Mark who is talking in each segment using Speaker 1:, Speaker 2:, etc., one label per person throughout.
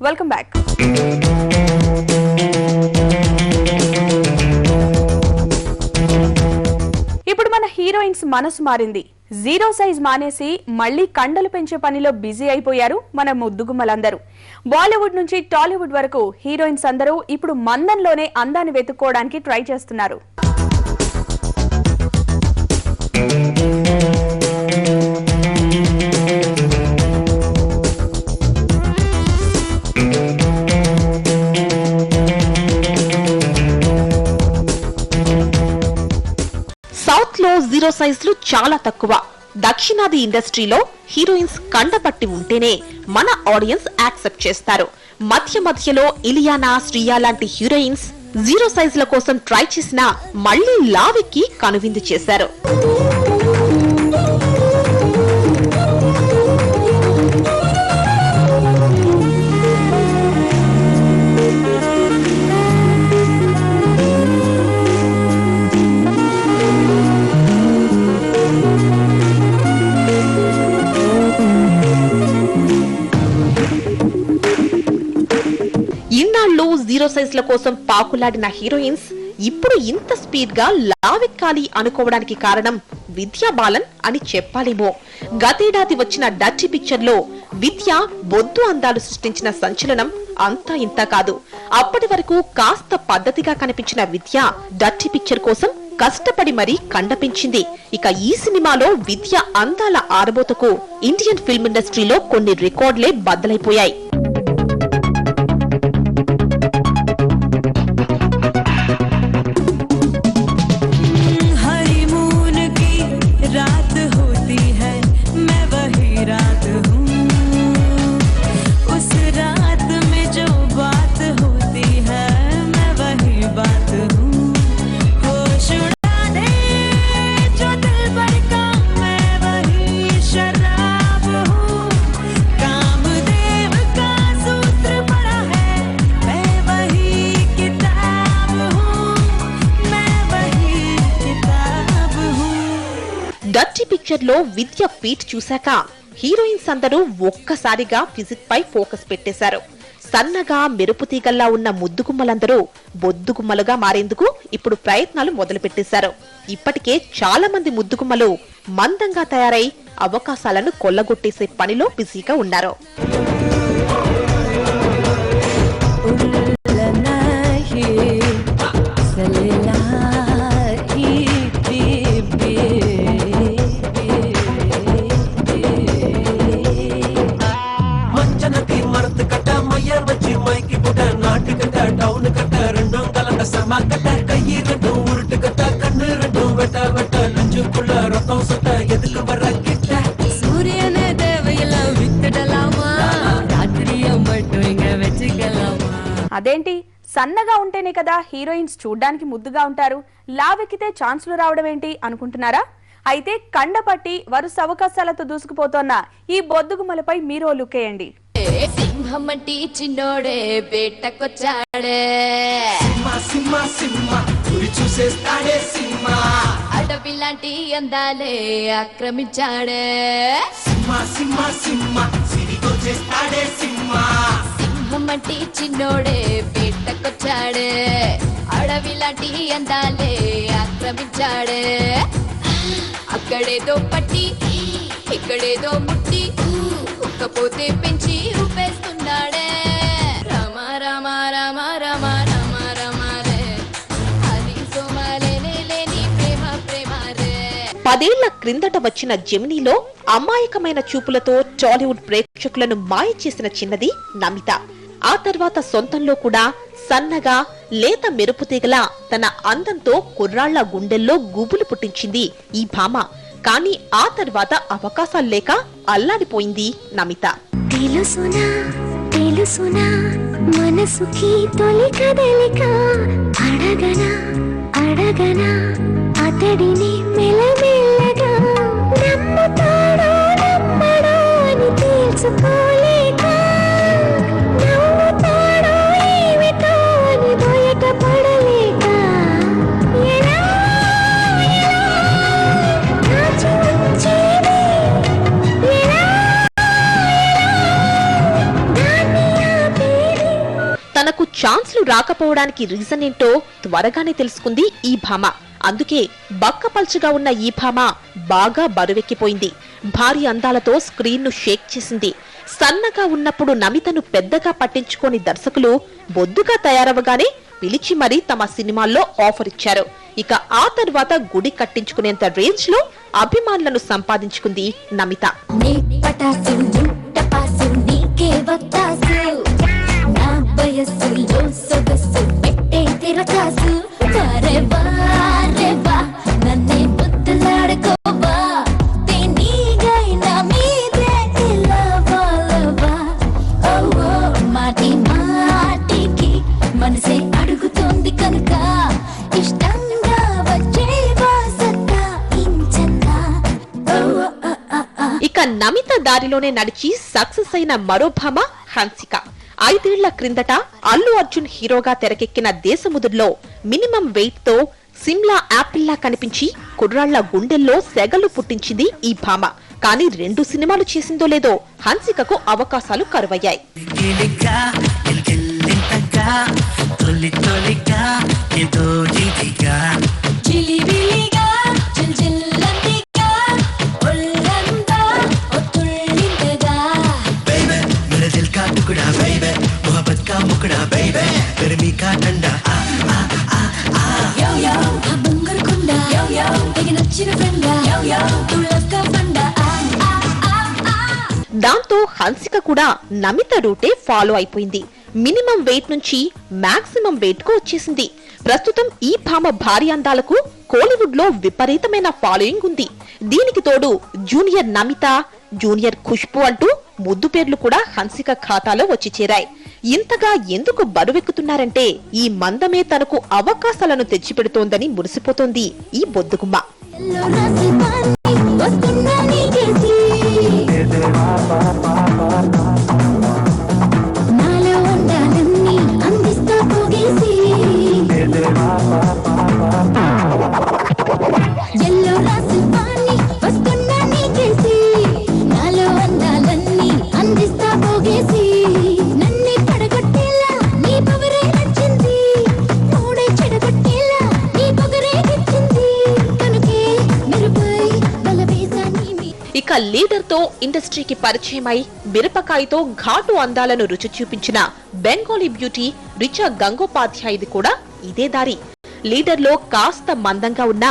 Speaker 1: Welcome back. ఇప్పుడు మన heroines మనసు మారింది. జీరో సైజ్ మానేసి మళ్లీ కండలు పెంచే పనిలో బిజీ అయిపోయారు మన ముద్దుగుమ్మలందరూ. బాలీవుడ్ నుంచి టాలీవుడ్ వరకు హీరోయిన్స్ అందరూ ఇప్పుడు మందంలోనే అందాన్ని వెతుక్కోవడానికి ట్రై చేస్తున్నారు.
Speaker 2: సౌత్ లో జీరో సైజ్లు చాలా తక్కువ. దక్షిణాది ఇండస్ట్రీలో హీరోయిన్స్ కండపట్టి ఉంటేనే మన ఆడియన్స్ యాక్సెప్ట్ చేస్తారు. మధ్యలో ఇలియానా, శ్రియా లాంటి హీరోయిన్స్ జీరో సైజ్ల కోసం ట్రై చేసినా మళ్లీ లావెక్కి కనువిందు చేశారు. ఇన్నాళ్ళు జీరో సైజ్ల కోసం పాకులాడిన హీరోయిన్స్ ఇప్పుడు ఇంత స్పీడ్ గా లావెక్కాలి అనుకోవడానికి కారణం విద్యా బాలన్ అని చెప్పాలేమో. గతేడాది వచ్చిన డర్టీ పిక్చర్ లో విద్య బొద్దు అందాలు సృష్టించిన సంచలనం అంతా ఇంత కాదు. అప్పటి వరకు కాస్త పద్ధతిగా కనిపించిన విద్య డర్టీ పిక్చర్ కోసం కష్టపడి మరీ కండపించింది. ఇక ఈ సినిమాలో విద్య అందాల ఆరబోతకు ఇండియన్ ఫిల్మ్ ఇండస్ట్రీలో కొన్ని రికార్డులే బద్దలైపోయాయి. డర్టీ పిక్చర్ లో విద్య ఫీట్ చూశాక హీరోయిన్స్ అందరూ ఒక్కసారిగా ఫిజిక్ పై ఫోకస్ పెట్టేశారు. సన్నగా మెరుపు తీగల్లా ఉన్న ముద్దుగుమ్మలందరూ బొద్దుగుమ్మలుగా మారేందుకు ఇప్పుడు ప్రయత్నాలు మొదలు పెట్టేశారు. ఇప్పటికే చాలా మంది ముద్దుగుమ్మలు మందంగా తయారై అవకాశాలను కొల్లగొట్టేసే పనిలో బిజీగా ఉన్నారు.
Speaker 1: అదేంటి, సన్నగా ఉంటేనే కదా హీరోయిన్స్ చూడ్డానికి ముద్దుగా ఉంటారు, లావెక్కితే ఛాన్సులు రావడం ఏంటి అనుకుంటున్నారా? అయితే కండపట్టి వరుస అవకాశాలతో దూసుకుపోతోన్న ఈ బొద్దుగుమ్మలపై మీరో లుక్కేయండి.
Speaker 3: సింహమంటి చిన్నోడే బేటకొచ్చాడే, అడవిలాంటి అందాలే ఆక్రమించాడే, సింహమంటి చిన్నోడే బేటకొచ్చాడే, అడవిలాంటి అందాలే ఆక్రమించాడే, అక్కడేదో పట్టి ఇక్కడేదో ముట్టి ఉక్కపోతే పెంచి ఊపేస్తున్నాడే, రమ రమ రమ రమ రమ రమ రే, అది సోమాలేనే లేని ప్రేమ ప్రేమ రే.
Speaker 2: 10 ఏళ్ల క్రిందట వచ్చిన జెమినీలో అమాయకమైన చూపులతో టాలీవుడ్ ప్రేక్షకులను మాయ చేసిన చిన్నది నమిత. ఆ తర్వాత సొంతంలో కూడా సన్నగా లేత మెరుపు తీగల తన అందంతో కుర్రాళ్ల గుండెల్లో గుబులు పుట్టించింది ఈ భామ. కానీ ఆ తర్వాత అవకాశాలు లేక అల్లాడిపోయింది నమిత.
Speaker 4: తెలుసునా తెలుసునా మనసుకి తొలి కదలిక, అడగనా అడగనా అతడిని మెల్లమెల్లగా, నమ్ముతాడో నమ్మడో అని తెలుసుకోలేక, నమ్ముతాడో ఏమిటో అని బయట పడలేక, ఎలా దాచి ఉంచేది, ఎలా దాన్ని ఆపేది.
Speaker 2: తనకు ఛాన్స్లు రాకపోవడానికి రీజన్ ఏంటో త్వరగానే తెలుసుకుంది ఈ భామ. అందుకే బక్కపల్చగా ఉన్న ఈ భామ బాగా బరువెక్కిపోయింది. భారీ అందాలతో స్క్రీన్ ను షేక్ చేసింది. సన్నగా ఉన్నప్పుడు నమితను పెద్దగా పట్టించుకోని దర్శకులు బొద్దుగా తయారవగానే పిలిచి మరీ తమ సినిమాల్లో ఆఫర్ ఇచ్చారు. ఇక ఆ తర్వాత గుడి కట్టించుకునేంత రేంజ్ లో అభిమానులను సంపాదించుకుంది నమిత.
Speaker 4: మనసే అడుగుతోంది కనుక ఇష్టంగా వచ్చేవా సత్తా ఇంచంగా.
Speaker 2: ఇక నమిత దారిలోనే నడిచి సక్సెస్ అయిన మరో భామ హన్సిక. 5 ఏళ్ల క్రిందట అల్లు అర్జున్ హీరోగా తెరకెక్కిన దేశముదుర్లో మినిమం వెయిట్ తో సిమ్లా యాపిల్లా కనిపించి కుర్రాళ్ల గుండెల్లో సెగలు పుట్టించింది ఈ భామ. కానీ 2 సినిమాలు చేసిందో లేదో హన్సికకు అవకాశాలు కరువయ్యాయి. దాంతో హన్సిక కూడా నమిత రూటే ఫాలో అయిపోయింది. మినిమం వెయిట్ నుంచి మాక్సిమం వెయిట్ కు వచ్చేసింది. ప్రస్తుతం ఈ భామ భారీ అందాలకు కోలీవుడ్ లో విపరీతమైన ఫాలోయింగ్ ఉంది. దీనికి తోడు జూనియర్ నమిత, జూనియర్ ఖుష్బు అంటూ ముద్దు పేర్లు కూడా హన్సిక ఖాతాలో వచ్చి చేరాయి. ఇంతగా ఎందుకు బరువెక్కుతున్నారంటే ఈ మందమే తనకు అవకాశాలను తెచ్చిపెడుతోందని మురిసిపోతోంది ఈ బొద్దుగుమ్మ. ఇక లీడర్ తో ఇండస్ట్రీకి పరిచయమై మిరపకాయతో ఘాటు అందాలను రుచి చూపించిన బెంగాలీ బ్యూటీ రిచా గంగోపాధ్యాయది కూడా ఇదే దారి. లీడర్ లో కాస్త మందంగా ఉన్న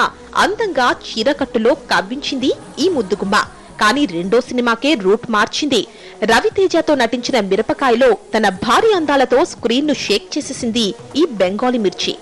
Speaker 2: అందంగా చీరకట్టులో కవ్వించింది ఈ ముద్దుగుమ్మ. కానీ 2వ సినిమాకే రూట్ మార్చింది. రవితేజతో నటించిన మిరపకాయలో తన భారీ అందాలతో స్క్రీన్ ను షేక్ చేసేసింది ఈ బెంగాలీ మిర్చి.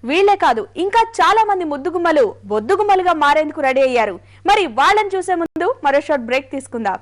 Speaker 1: వీళ్లే కాదు, ఇంకా చాలా మంది ముద్దుగుమ్మలు బొద్దుగుమ్మలుగా మారేందుకు రెడీ అయ్యారు. మరి వాళ్ళని చూసే ముందు మరో షార్ట్ బ్రేక్ తీసుకుందాం.